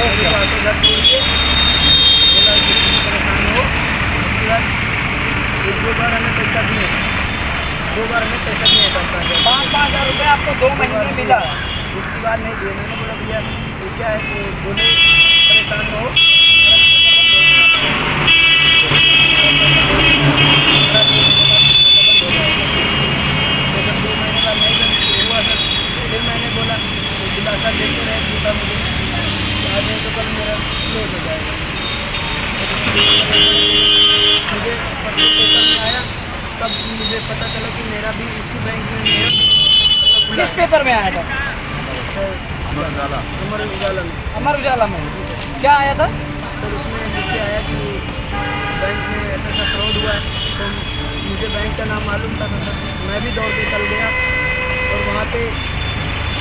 Auto घर छोड़िए, बोला कि परेशान हो। उसके बाद एक दो बार हमें पैसा दिए, 2 बार हमें पैसा दिए 5-5 हज़ार रुपये आपको 2 महीने में मिला। उसके बाद नहीं दिए। मैंने बोला भैया ये क्या है, तो बोले परेशान न हो, लेकिन 2 महीने बाद नहीं बंद हुआ सर। फिर मैंने बोला दिलासा देते रहे झूठा मुझे, आज नहीं तो कल मेरा क्लोज हो जाएगा सर। इसलिए मुझे परसों पेपर में आया, तब मुझे पता चला कि मेरा भी उसी बैंक में मेरा किस पेपर में आया था? सर अमर उजाला में। अमर उजाला में जी सर। क्या आया था? सर उसमें लिख के आया कि बैंक में ऐसा ऐसा फ्रॉड हुआ है। तो मुझे बैंक का नाम मालूम था, तो सर मैं भी दौड़ के चल गया और वहाँ पे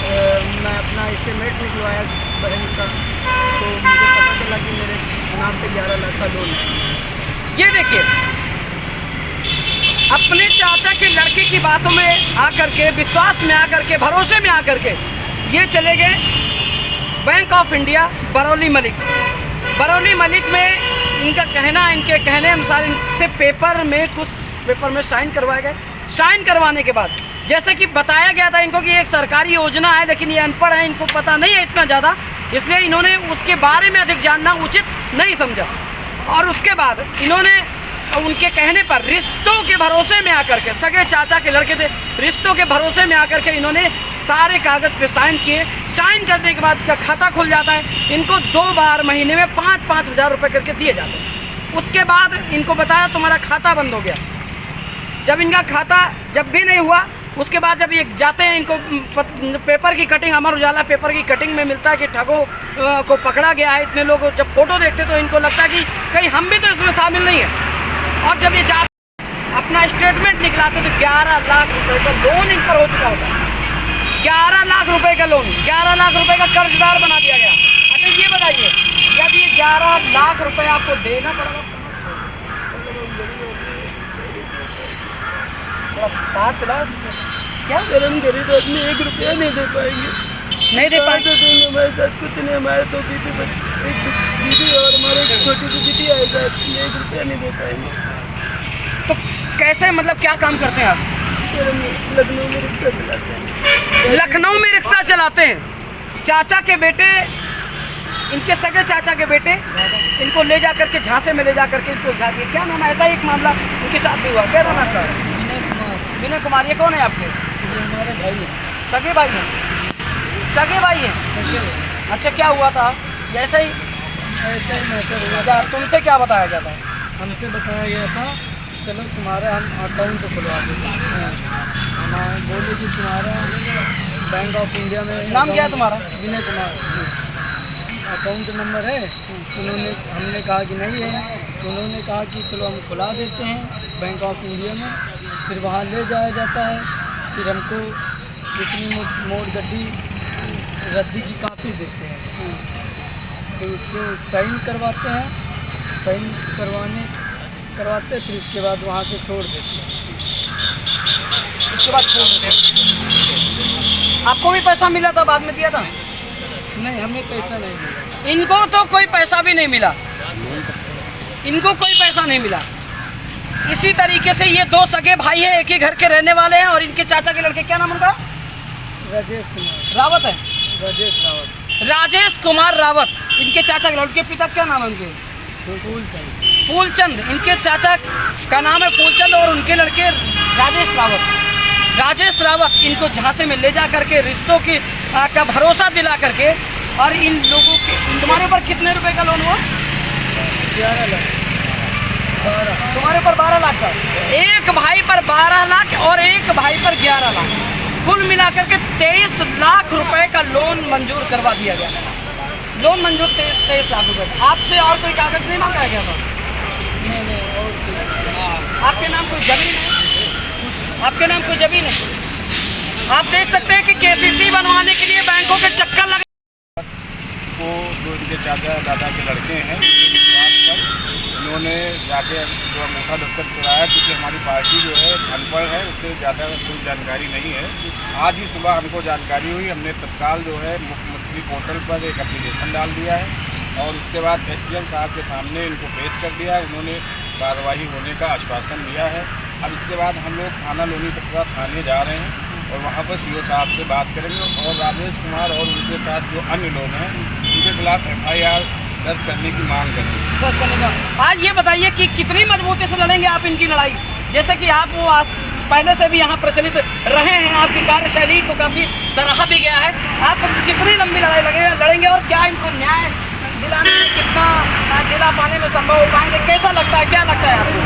मैं अपना एस्टीमेट निकलवाया बैंक का, तो मुझे पता चला कि मेरे नाम पे 11 लाख का लोन है। ये देखिए, अपने चाचा के लड़के की बातों में आकर के, विश्वास में आकर के, भरोसे में आकर के ये चले गए bank of India Barauli Malik में। इनका कहना, इनके कहने अनुसार इनसे पेपर में साइन करवाए गए। साइन करवाने के बाद जैसे कि बताया गया था इनको कि एक सरकारी योजना है, लेकिन ये अनपढ़ है, इनको पता नहीं है इतना ज़्यादा, इसलिए इन्होंने उसके बारे में अधिक जानना उचित नहीं समझा। और उसके बाद इन्होंने उनके कहने पर रिश्तों के भरोसे में आकर के, सगे चाचा के लड़के थे, रिश्तों के भरोसे में आकर के इन्होंने सारे कागज़ पे साइन किए। साइन करने के बाद इनका खाता खुल जाता है। इनको 2 बार महीने में 5-5 हज़ार रुपये करके दिए जाते हैं। उसके बाद इनको बताया तुम्हारा खाता बंद हो गया। जब इनका खाता जब भी नहीं हुआ, उसके बाद जब ये जाते हैं, इनको पेपर की कटिंग, अमर उजाला पेपर की कटिंग में मिलता है कि ठगों को पकड़ा गया है। इतने लोग जब फोटो देखते तो इनको लगता है कि कहीं हम भी तो इसमें शामिल नहीं है। और जब ये अपना स्टेटमेंट निकलाते तो 11 लाख रुपए का लोन इन पर हो चुका होता है। 11 लाख रुपए का लोन, 11 लाख रुपए का कर्जदार बना दिया गया। अच्छा ये बताइए, जब ये 11 लाख रुपए आपको देना पड़ेगा, पाँच लाख क्या सर हम गरीब आदमी 1 रुपया नहीं दे पाएंगे। नहीं दे पाएंगे तो देंगे हमारे साथ कुछ नहीं। हमारे तो दीदी और हमारे एक छोटी सी दीदी है साहब, 1 रुपया नहीं दे पाएंगे। तो कैसे, मतलब क्या काम करते हैं आप? सर हम लखनऊ में रिक्शा चलाते हैं। लखनऊ में रिक्शा चलाते हैं। चाचा के बेटे, इनके सगे चाचा के बेटे इनको ले जा करके झांसे में ले जा करके इनको उठा दिए। क्या नाम है? ऐसा ही एक मामला उनके साथ भी हुआ। क्या नाम है आपका? विनय कुमार। ये कौन है आपके? हमारे भाई है। सगे भाई हैं? सगे भाई हैं। अच्छा क्या हुआ था? जैसे ही ऐसा ही मैटर हुआ। क्या तुमसे क्या बताया गया था? हमसे बताया गया था चलो तुम्हारा हम अकाउंट खुलवा देते हैं। हम बोले कि तुम्हारा बैंक ऑफ इंडिया में नाम क्या है तुम्हारा? विनय कुमार जी, अकाउंट नंबर है। हमने कहा कि नहीं है। उन्होंने कहा कि चलो हम खुला देते हैं बैंक ऑफ इंडिया में, फिर वहाँ ले जाया जाता है। फिर हमको कितनी मोड़ रद्दी की कापी देते हैं, फिर उस पर साइन करवाते हैं। साइन करवाते फिर उसके बाद वहाँ से छोड़ देते हैं। उसके बाद छोड़ देते हैं। आपको भी पैसा मिला था? बाद में दिया था? नहीं, हमें पैसा नहीं मिला। इनको तो कोई पैसा भी नहीं मिला। इनको कोई पैसा नहीं मिला। इसी तरीके से ये 2 सगे भाई हैं, एक ही घर के रहने वाले हैं, और इनके चाचा के लड़के, क्या नाम उनका? राजेश कुमार रावत है। राजेश कुमार रावत इनके चाचा के लड़के। पिता क्या नाम है उनके? फूलचंद। इनके चाचा का नाम है फूलचंद और उनके लड़के राजेश रावत इनको झांसे में ले जा करके रिश्तों की का भरोसा दिला करके, और इन लोगों के, तुम्हारे ऊपर कितने रुपए का लोन हुआ? 11 लाख। तुम्हारे ऊपर 12 लाख का। एक भाई पर 12 लाख और एक भाई पर 11 लाख, कुल मिलाकर के 23 लाख रुपए का लोन मंजूर करवा दिया गया। लोन मंजूर 23 लाख रुपए। आपसे और कोई कागज नहीं मांगा गया था? नहीं और आपके नाम कोई जमीन है? आपके नाम कोई जमीन है? आप देख सकते हैं कि केसीसी बनवाने के लिए बैंकों के चक्कर लगे। वो जो इनके चाचा दादा के लड़के हैं, उनके विश्वास पर इन्होंने जाके जो अंगूठा दस्तखत कराया, क्योंकि हमारी पार्टी जो है अनपढ़ है, उससे ज़्यादा कोई जानकारी नहीं है। आज ही सुबह हमको जानकारी हुई, हमने तत्काल जो है मुख्यमंत्री पोर्टल पर एक एप्लीकेशन डाल दिया है और उसके बाद SDM साहब के सामने इनको पेश कर दिया है। उन्होंने कार्रवाई होने का आश्वासन दिया है। अब इसके बाद हम लोग थाना लोनी पटरा थाने जा रहे हैं और वहाँ पर CO साहब से बात करेंगे और राजेश कुमार और उनके साथ जो अन्य लोग हैं उनके खिलाफ FIR दर्ज करने की मांग करेंगे। आज ये बताइए कि कितनी मजबूती से लड़ेंगे आप इनकी लड़ाई, जैसे कि आप वो पहले से भी यहाँ प्रचलित रहे हैं, आपकी कार्यशैली को काफ़ी सराहा भी गया है। आप कितनी लंबी लड़ाई लड़ेंगे और क्या इनको न्याय दिलाने में कितना दिला पाने में संभव हो पाएंगे, कैसा लगता है, क्या लगता है आपको?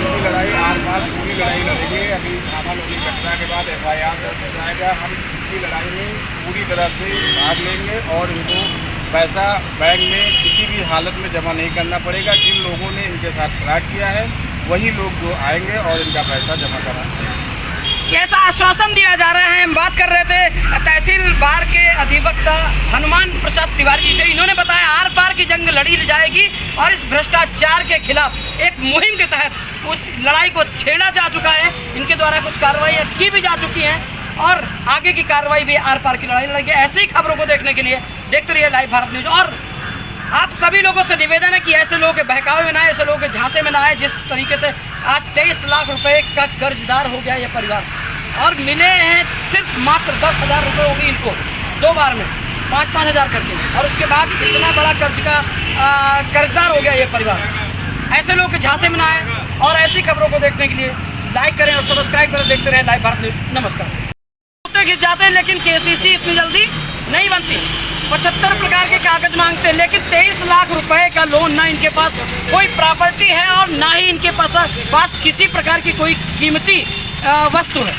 पूरी लड़ाई आसपास पूरी लड़ाई लड़ेंगे। अभी थाना लोनी घटना के बाद FIR दर्ज हो जाएगा। हम इनकी लड़ाई में पूरी तरह से भाग लेंगे और इनको पैसा बैंक में किसी भी हालत में जमा नहीं करना पड़ेगा। जिन लोगों ने इनके साथ फ्रॉड किया है वही लोग जो आएंगे और इनका पैसा जमा कराएंगे। ऐसा आश्वासन दिया जा रहा है। हम बात कर रहे थे तहसील बार के अधिवक्ता हनुमान प्रसाद तिवारी जी से। इन्होंने बताया आर पार की जंग लड़ी जाएगी और इस भ्रष्टाचार के खिलाफ एक मुहिम के तहत उस लड़ाई को छेड़ा जा चुका है। इनके द्वारा कुछ कार्रवाइयाँ की भी जा चुकी हैं और आगे की कार्रवाई भी आर पार की लड़ाई लड़ेगी। ऐसी ही खबरों को देखने के लिए देखते रहिए लाइव भारत न्यूज। और आप सभी लोगों से निवेदन है कि ऐसे लोगों के बहकावे में ना आए, ऐसे लोगों के झांसे में ना आए। जिस तरीके से आज 23 लाख रुपए का कर्जदार हो गया ये परिवार और मिले हैं सिर्फ मात्र 10,000 रुपये होगी इनको 2 बार में 5-5 हज़ार करके, और उसके बाद इतना बड़ा कर्ज का कर्जदार हो गया ये परिवार। ऐसे लोगों के झांसे में ना आए और ऐसी खबरों को देखने के लिए लाइक करें और सब्सक्राइब करें। देखते रहें लाइव भारत न्यूज। नमस्कार। घिस जाते हैं लेकिन KCC इतनी जल्दी नहीं बनती। 75 प्रकार के कागज मांगते हैं लेकिन 23 लाख रुपए का लोन, ना इनके पास कोई प्रॉपर्टी है और ना ही इनके पास किसी प्रकार की कोई कीमती वस्तु है।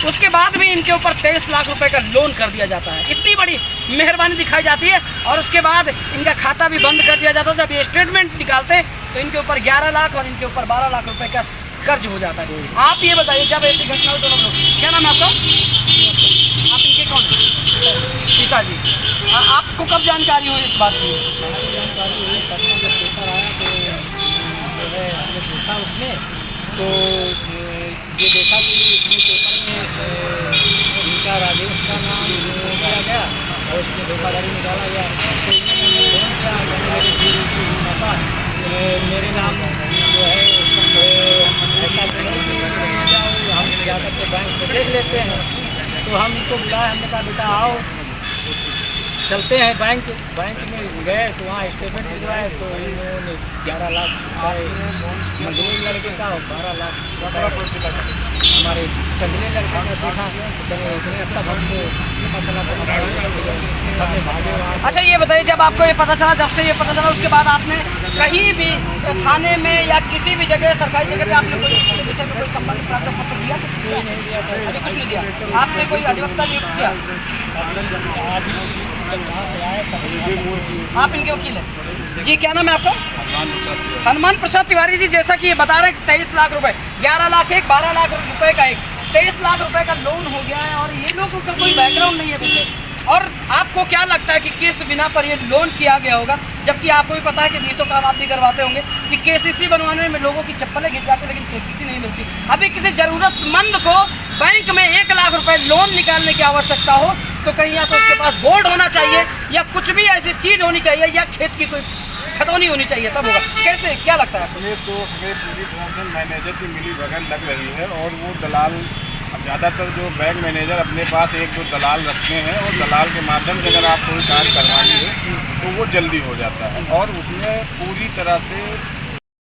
उसके बाद भी इनके ऊपर 23 लाख रुपए का लोन कर दिया जाता है। इतनी बड़ी मेहरबानी दिखाई जाती है और उसके बाद इनका खाता भी बंद कर दिया जाता है। जब ये स्टेटमेंट निकालते हैं तो इनके ऊपर 11 लाख और इनके ऊपर 12 लाख रुपए का कर्ज हो जाता है। आप ये बताइए, जब ऐसी घटना हो तो लोग, क्या नाम है आपका? आप इनके कौन है? पिताजी। आपको कब जानकारी हुई इस बात की? जानकारी हुई परसों जब पेपर आया तो जो है हमने देखा उसमें, तो ये देखा कि इसमें पेपर में इनका राजेश का नाम दिया गया और उसमें धोखाधड़ी निकाला गया। तो इन्होंने फोन किया, मेरे पापा मेरे नाम जो है ऐसा तो नहीं कि जाओ, हम जाकर के बैंक में देख लेते हैं। तो हम इनको बुलाए, हमने कहा बेटा आओ चलते हैं बैंक में गए तो वहाँ स्टेटमेंट भिजवाए तो इन्होंने 11 लाख मजदूर लड़के का और 12 लाख हमारे संगले लड़के का देखा। तब हमको पता चला हमने भागे वहाँ। अच्छा ये बताइए, जब आपको ये पता चला, जब से ये पता चला उसके बाद आपने कहीं भी थाने में या किसी भी जगह सरकारी जगह पे आपने कोई संबंधित प्रार्थना पत्र दिया? कोई नहीं दिया, अभी कुछ नहीं दिया। आपने कोई अधिवक्ता नियुक्त किया? आप इनके वकील हैं जी, क्या नाम है आपका? हनुमान प्रसाद तिवारी जी। जैसा कि ये बता रहे हैं 23 लाख रुपए, 11 लाख एक, 12 लाख रुपए का एक, 23 लाख रुपए का लोन हो गया है और ये लोगों का कोई बैकग्राउंड नहीं है पीछे। और आपको क्या लगता है कि किस बिना पर ये लोन किया गया होगा, जबकि आपको भी पता है कि 20 काम आप भी करवाते होंगे कि KCC बनवाने में लोगों की चप्पलें घिस जाती लेकिन KCC नहीं मिलती। अभी किसी ज़रूरतमंद को बैंक में 1 लाख रुपए लोन निकालने की आवश्यकता हो तो कहीं या तो उसके पास गोल्ड होना चाहिए या कुछ भी ऐसी चीज़ होनी चाहिए या खेत की कोई खतौनी होनी चाहिए, तब होगा। कैसे, क्या लगता है आपको? ये तो हमें पूरी तरह से मैनेजर की मिली भगत लग रही है और वो दलाल, अब ज़्यादातर जो बैंक मैनेजर अपने पास 1-2 दलाल रखते हैं और दलाल के माध्यम से अगर आप कोई कार्य करवाइए तो वो जल्दी हो जाता है और उसमें पूरी तरह से